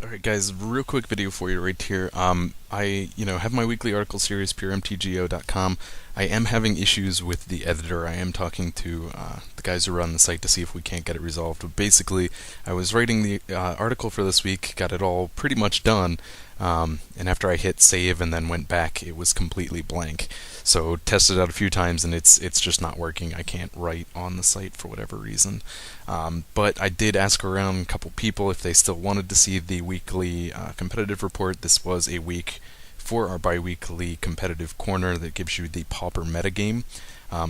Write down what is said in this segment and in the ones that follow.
Alright guys, real quick video for you right here. I have my weekly article series, puremtgo.com. I am having issues with the editor. I am talking to the guys who run the site to see if we can't get it resolved. But basically, I was writing the article for this week, got it all pretty much done, and after I hit save and then went back, it was completely blank. So tested out a few times, and it's just not working. I can't write on the site for whatever reason. But I did ask around a couple people if they still wanted to see the weekly competitive report. This was a week for our bi-weekly competitive corner that gives you the Pauper Meta game.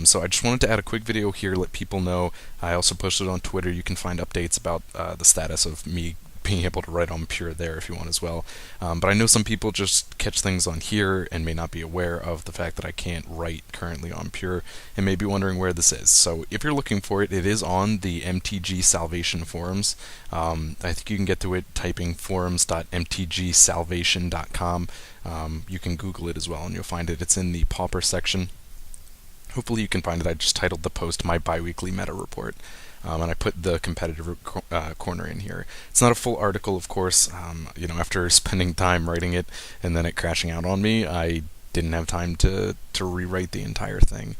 So I just wanted to add a quick video here, let people know. I also posted on Twitter. You can find updates about the status of me being able to write on Pure there if you want as well. But I know some people just catch things on here and may not be aware of the fact that I can't write currently on Pure and may be wondering where this is. So if you're looking for it, it is on the MTGSalvation forums. I think you can get to it typing forums.mtgsalvation.com. You can Google it as well and you'll find it. It's in the Pauper section. Hopefully you can find it. I just titled the post My Biweekly Meta Report. And I put the competitive corner in here. It's not a full article, of course. After spending time writing it and then it crashing out on me, I didn't have time to rewrite the entire thing.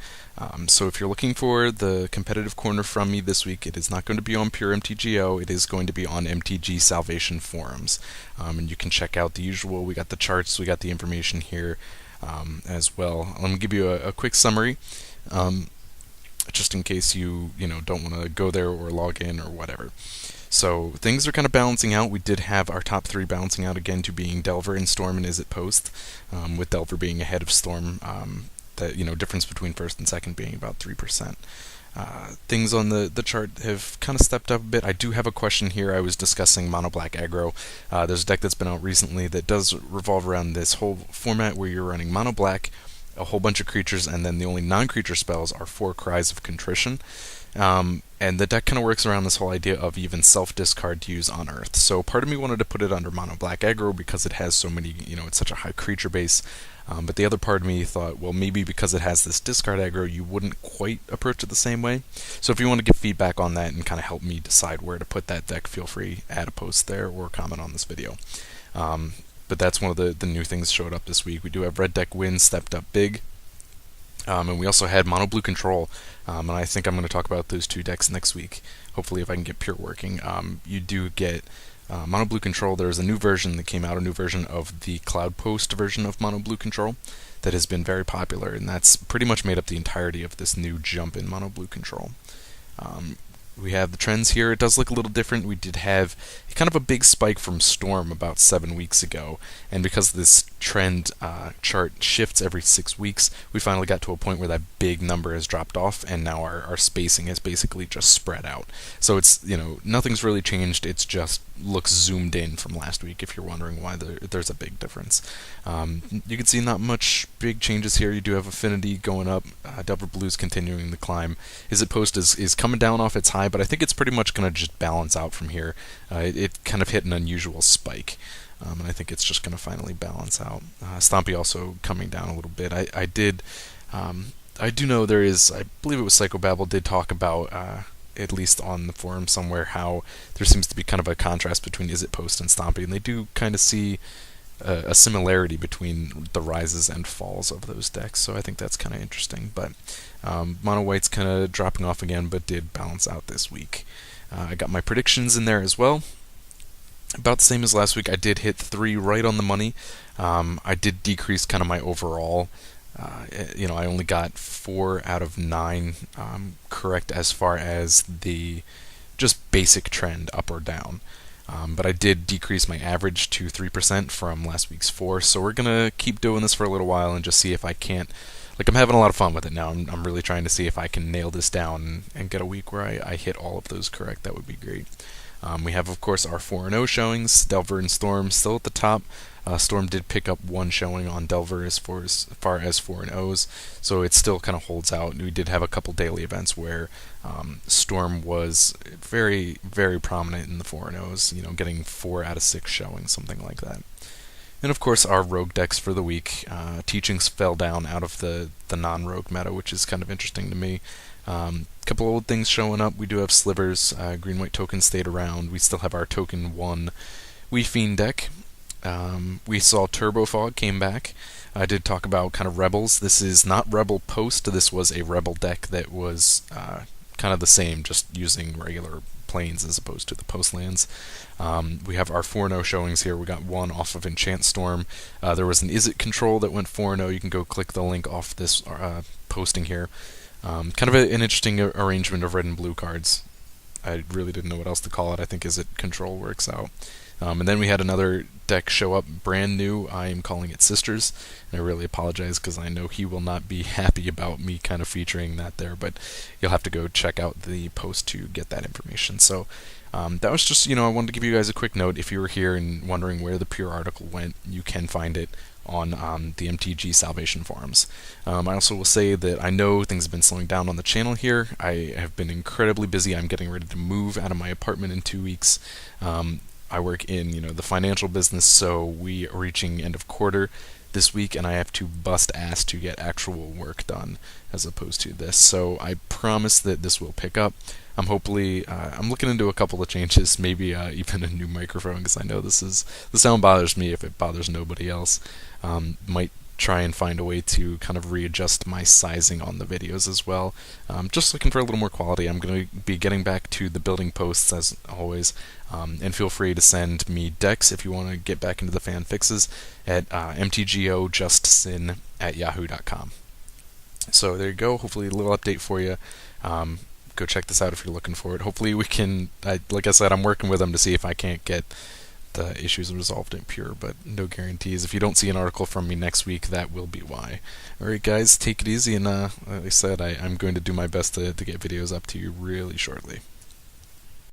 So if you're looking for the competitive corner from me this week, it is not going to be on Pure MTGO. It is going to be on MTGSalvation forums. And you can check out the usual. We got the charts, we got the information here as well. Let me give you a quick summary. Just in case you don't want to go there or log in or whatever. So things are kind of balancing out. We did have our top three balancing out again to being Delver and Storm and Izzet Post, with Delver being ahead of Storm. The difference between first and second being about 3%. Things on the chart have kind of stepped up a bit. I do have a question here. I was discussing mono black aggro. There's a deck that's been out recently that does revolve around this whole format where you're running mono black, a whole bunch of creatures, and then the only non-creature spells are 4 Cries of Contrition. And the deck kind of works around this whole idea of even self-discard to use on Earth. So part of me wanted to put it under mono black aggro because it has so many, it's such a high creature base. But the other part of me thought, well, maybe because it has this discard aggro, you wouldn't quite approach it the same way. So if you want to give feedback on that and kind of help me decide where to put that deck, feel free, add a post there or comment on this video. But that's one of the new things showed up this week. We do have Red Deck Win stepped up big. And we also had Mono Blue Control. And I think I'm going to talk about those two decks next week. Hopefully if I can get Pure working. You do get Mono Blue Control. There's a new version that came out, a new version of the Cloud Post version of Mono Blue Control that has been very popular. And that's pretty much made up the entirety of this new jump in Mono Blue Control. We have the trends here. It does look a little different. We did have kind of a big spike from Storm about 7 weeks ago, and because this trend chart shifts every 6 weeks, we finally got to a point where that big number has dropped off, and now our spacing is basically just spread out. So it's, nothing's really changed. It's just looks zoomed in from last week, if you're wondering why there's a big difference. You can see not much big changes here. You do have Affinity going up. Delver Blue's continuing the climb. Izzet Post is coming down off its high, but I think it's pretty much going to just balance out from here. It kind of hit an unusual spike, and I think it's just going to finally balance out. Stompy also coming down a little bit. I do know there is, I believe it was Psychobabble did talk about, at least on the forum somewhere, how there seems to be kind of a contrast between Izzet Post and Stompy, and they do kind of see a similarity between the rises and falls of those decks, so I think that's kind of interesting. But Mono White's kind of dropping off again, but did balance out this week. I got my predictions in there as well. About the same as last week. I did hit 3 right on the money. I did decrease kind of my overall. I only got 4 out of 9 correct as far as the just basic trend up or down. But I did decrease my average to 3% from last week's 4, so we're going to keep doing this for a little while and just see if I can't. I'm having a lot of fun with it now. I'm really trying to see if I can nail this down and get a week where I hit all of those correct. That would be great. We have, of course, our 4-0 showings. Delver and Storm still at the top. Storm did pick up 1 showing on Delver as far as 4-0s, so it still kind of holds out. We did have a couple daily events where Storm was very, very prominent in the 4-0s, getting 4 out of 6 showings, something like that. And of course our rogue decks for the week. Teachings fell down out of the non-rogue meta, which is kind of interesting to me. Couple old things showing up. We do have slivers. Green-white token stayed around. We still have our token 1 We Fiend deck. We saw Turbo Fog came back. I did talk about kind of Rebels. This is not Rebel Post. This was a Rebel deck that was kind of the same, just using regular planes as opposed to the post lands. We have our 4-0 showings here. We got one off of Enchant Storm. There was an Is It Control that went 4-0. You can go click the link off this posting here. Kind of an interesting arrangement of red and blue cards. I really didn't know what else to call it. I think Is It Control works out. And then we had another deck show up, brand new. I am calling it Sisters, and I really apologize because I know he will not be happy about me kind of featuring that there, but you'll have to go check out the post to get that information. So that was just, I wanted to give you guys a quick note. If you were here and wondering where the Pure article went, you can find it on the MTGSalvation forums. I also will say that I know things have been slowing down on the channel here. I have been incredibly busy. I'm getting ready to move out of my apartment in 2 weeks. I work in, the financial business, so we are reaching end of quarter this week, and I have to bust ass to get actual work done as opposed to this. So I promise that this will pick up. I'm looking into a couple of changes, maybe even a new microphone, because I know the sound bothers me if it bothers nobody else. Might try and find a way to kind of readjust my sizing on the videos as well. Just looking for a little more quality. I'm going to be getting back to the building posts as always, and feel free to send me decks if you want to get back into the fan fixes at mtgojustsin@yahoo.com. So there you go. Hopefully a little update for you. Go check this out if you're looking for it. Hopefully we can, like I said, I'm working with them to see if I can't get the issues resolved in Pure, but no guarantees. If you don't see an article from me next week, that will be why. Alright guys, take it easy, and like I said, I'm going to do my best to get videos up to you really shortly.